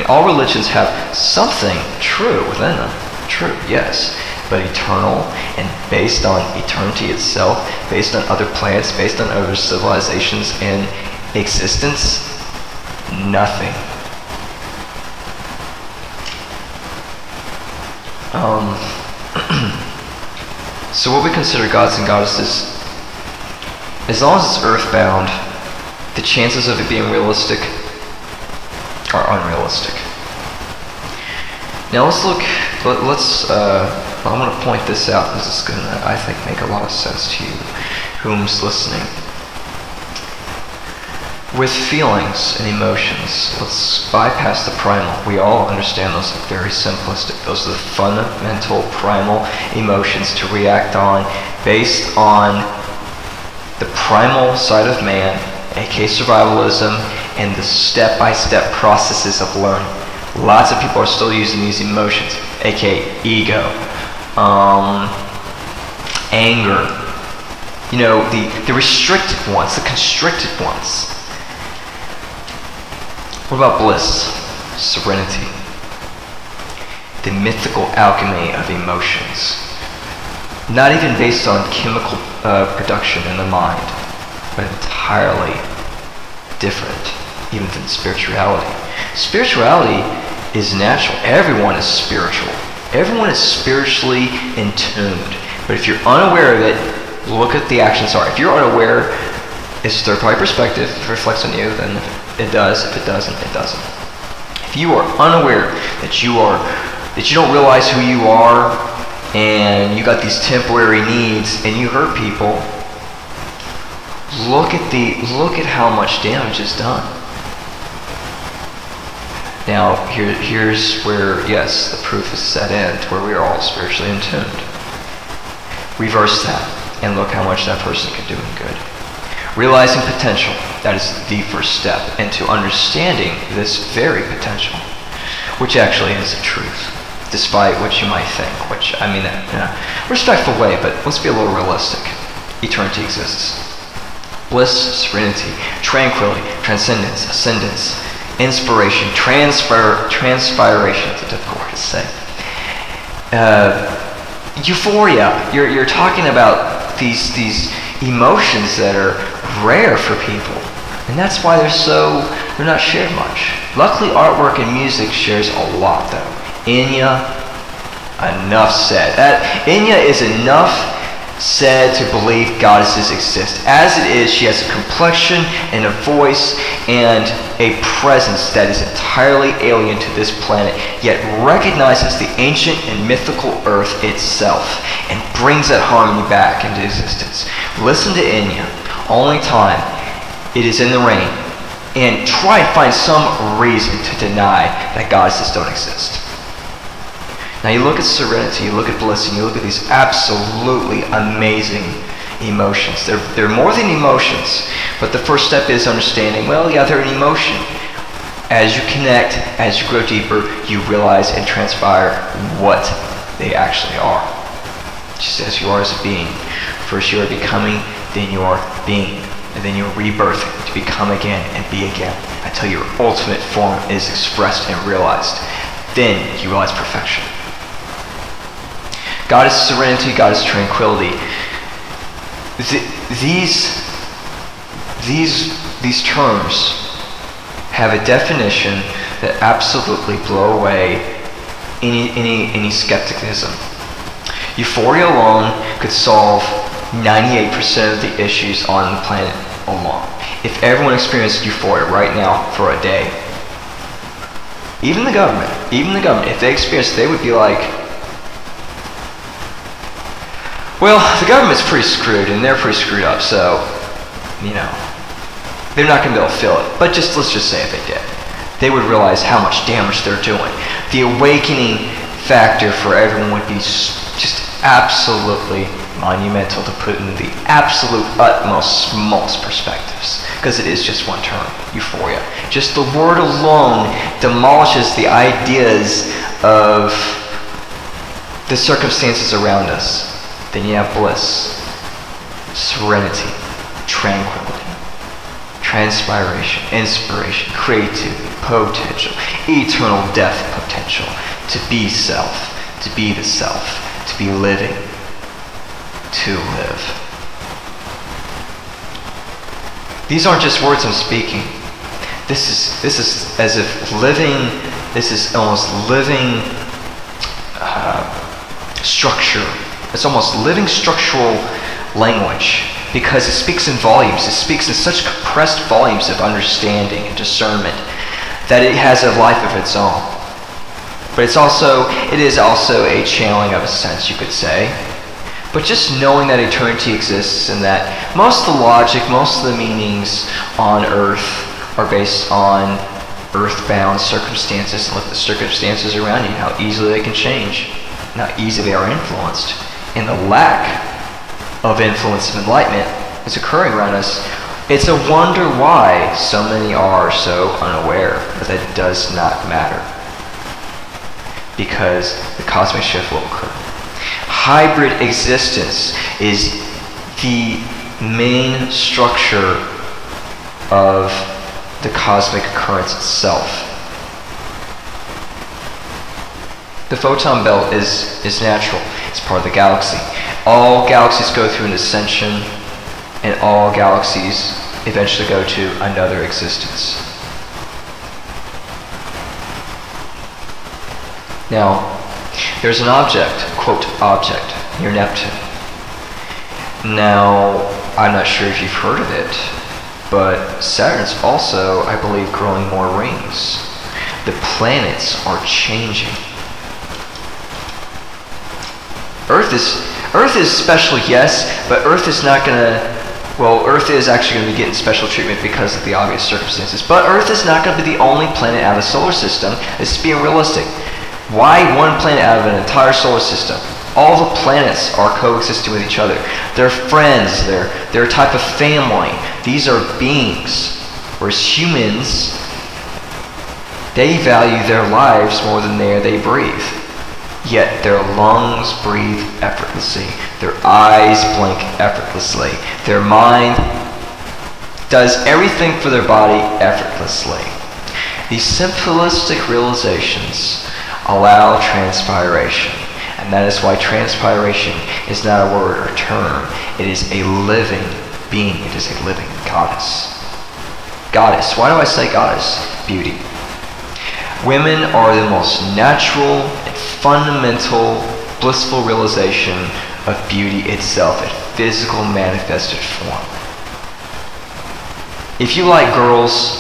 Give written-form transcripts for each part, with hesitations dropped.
All religions have something true within them. True, yes. But eternal and based on eternity itself, based on other planets, based on other civilizations and existence, nothing. So what we consider gods and goddesses, as long as it's earthbound, the chances of it being realistic are unrealistic. Now let's look, I'm going to point this out because it's going to, I think, make a lot of sense to you, whom's listening. With feelings and emotions, let's bypass the primal. We all understand those are very simplistic. Those are the fundamental primal emotions to react on based on the primal side of man, aka survivalism, and the step-by-step processes of learning. Lots of people are still using these emotions, aka ego, anger, you know, the restricted ones, the constricted ones. What about bliss, serenity, the mythical alchemy of emotions? Not even based on chemical production in the mind, but entirely different, even than spirituality. Spirituality is natural. Everyone is spiritual. Everyone is spiritually in tuned. But if you're unaware of it, look at the actions are. If you're unaware, it's third-party perspective. If it reflects on you, then it does. If it doesn't, it doesn't. If you are unaware that you don't realize who you are, and you got these temporary needs, and you hurt people, look at how much damage is done. Now, here's where, yes, the proof is set in to where we are all spiritually in tuned. Reverse that, and look how much that person can do in good. Realizing potential, that is the first step into understanding this very potential, which actually is the truth, despite what you might think, which, I mean, in a respectful way, but let's be a little realistic. Eternity exists. Bliss, serenity, tranquility, transcendence, ascendance, inspiration, transpiration, it's a difficult word to say. Euphoria, you're talking about these emotions that are rare for people, and that's why they're not shared much. Luckily, artwork and music shares a lot, though. Enya, enough said. Enya is enough said to believe goddesses exist. As it is, she has a complexion and a voice and a presence that is entirely alien to this planet, yet recognizes the ancient and mythical earth itself and brings that harmony back into existence. Listen to Enya, only time it is in the rain, and try and find some reason to deny that goddesses don't exist. Now you look at serenity, you look at bliss, and you look at these absolutely amazing emotions. They're more than emotions, but the first step is understanding, well, yeah, they're an emotion. As you connect, as you grow deeper, you realize and transpire what they actually are. Just as you are as a being. First you are becoming, then you are being, and then you are rebirthing to become again and be again until your ultimate form is expressed and realized. Then you realize perfection. Goddess serenity, goddess tranquility. These terms have a definition that absolutely blow away any skepticism. Euphoria alone could solve 98% of the issues on the planet alone. If everyone experienced euphoria right now for a day, even the government, if they experienced it, they would be like, well, the government's pretty screwed, and they're pretty screwed up, so, you know, they're not going to be able to feel it. But let's just say if they did, they would realize how much damage they're doing. The awakening factor for everyone would be just absolutely monumental, to put in the absolute utmost, smallest perspectives, because it is just one term, euphoria. Just the word alone demolishes the ideas of the circumstances around us. Then you have bliss, serenity, tranquility, transpiration, inspiration, creativity, potential, eternal death potential, to be self, to be the self, to be living, to live. These aren't just words I'm speaking. This is as if living, this is almost living structure. It's almost living structural language, because it speaks in volumes. It speaks in such compressed volumes of understanding and discernment that it has a life of its own. But it is also a channeling of a sense, you could say. But just knowing that eternity exists and that most of the logic, most of the meanings on earth are based on earthbound circumstances, and look at the circumstances around you, how easily they can change, and how easily they are influenced. And the lack of influence of enlightenment is occurring around us. It's a wonder why so many are so unaware, but that does not matter, because the cosmic shift will occur. Hybrid existence is the main structure of the cosmic occurrence itself. The photon belt is natural. It's part of the galaxy. All galaxies go through an ascension, and all galaxies eventually go to another existence. Now, there's an object, quote, object, near Neptune. Now, I'm not sure if you've heard of it, but Saturn's also, I believe, growing more rings. The planets are changing. Earth is special, yes, but Earth is not going to, well, Earth is actually going to be getting special treatment because of the obvious circumstances, but Earth is not going to be the only planet out of the solar system. It's being realistic. Why one planet out of an entire solar system? All the planets are coexisting with each other. They're friends, they're a type of family. These are beings. Whereas humans, they value their lives more than the air they breathe. Yet their lungs breathe effortlessly. Their eyes blink effortlessly. Their mind does everything for their body effortlessly. These simplistic realizations allow transpiration. And that is why transpiration is not a word or term. It is a living being. It is a living goddess. Goddess. Why do I say goddess? Beauty. Women are the most natural and fundamental, blissful realization of beauty itself in physical manifested form. If you like girls,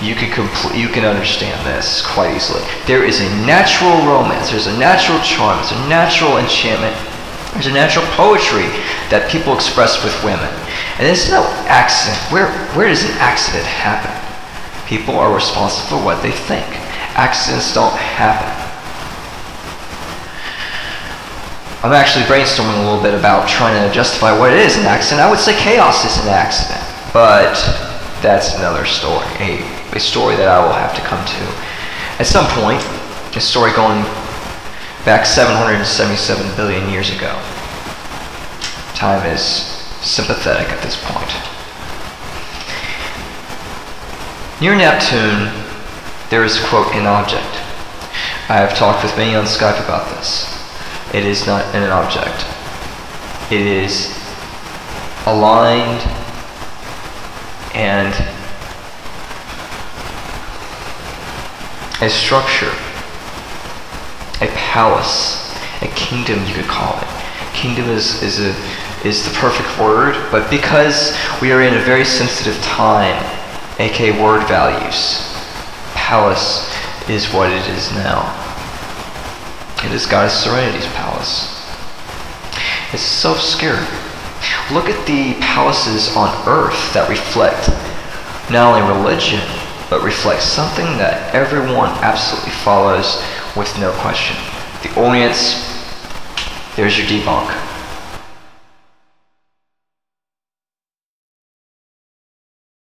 you can understand this quite easily. There is a natural romance, there's a natural charm, there's a natural enchantment, there's a natural poetry that people express with women. And it's no accident. Where does an accident happen? People are responsible for what they think. Accidents don't happen. I'm actually brainstorming a little bit about trying to justify what is an accident. I would say chaos is an accident, but that's another story, a story that I will have to come to at some point, a story going back 777 billion years ago. Time is sympathetic at this point. Near Neptune, there is, quote, an object. I have talked with many on Skype about this. It is not an object. It is aligned and a structure, a palace, a kingdom, you could call it. Kingdom is the perfect word, but because we are in a very sensitive time, aka word values, palace is what it is now. It is Goddess Serenity's palace. It's so scary. Look at the palaces on Earth that reflect not only religion, but reflect something that everyone absolutely follows with no question. The Orients, there's your debunk.